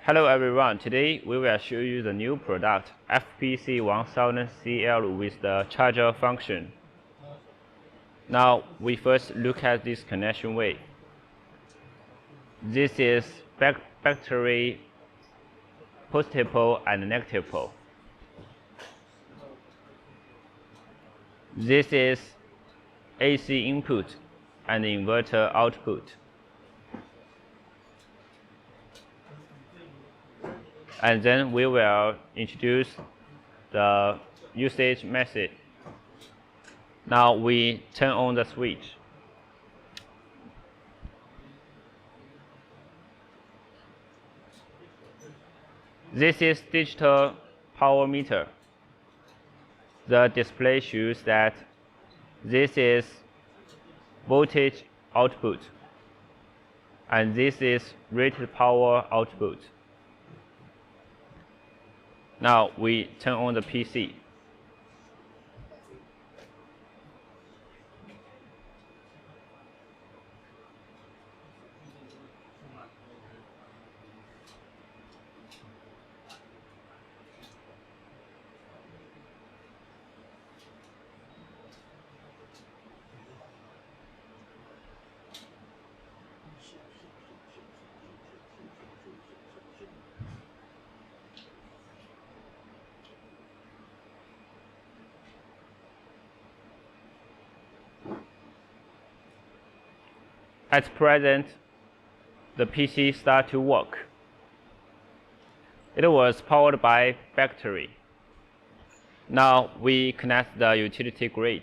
Hello everyone, today we will show you the new product FPC 1000 CL with the charger function. Now we first look at this connection way. This is battery positive pole and negative pole. This is AC input and inverter output. And then we will introduce the usage method. Now we turn on the switch. This is digital power meter. The display shows that this is voltage output and this is rated power output. Now we turn on the PC. At present, the PC starts to work. It was powered by battery. Now we connect the utility grid.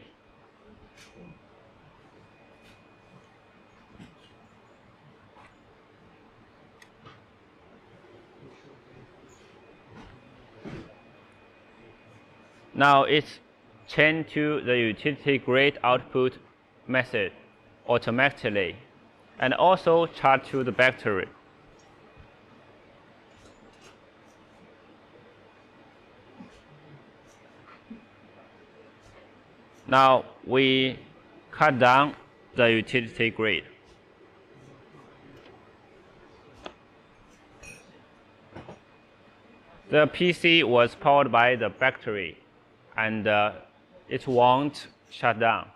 Now it's changed to the utility grid output method automatically, and also charge to the battery. Now we cut down the utility grid. The PC was powered by the battery and it won't shut down.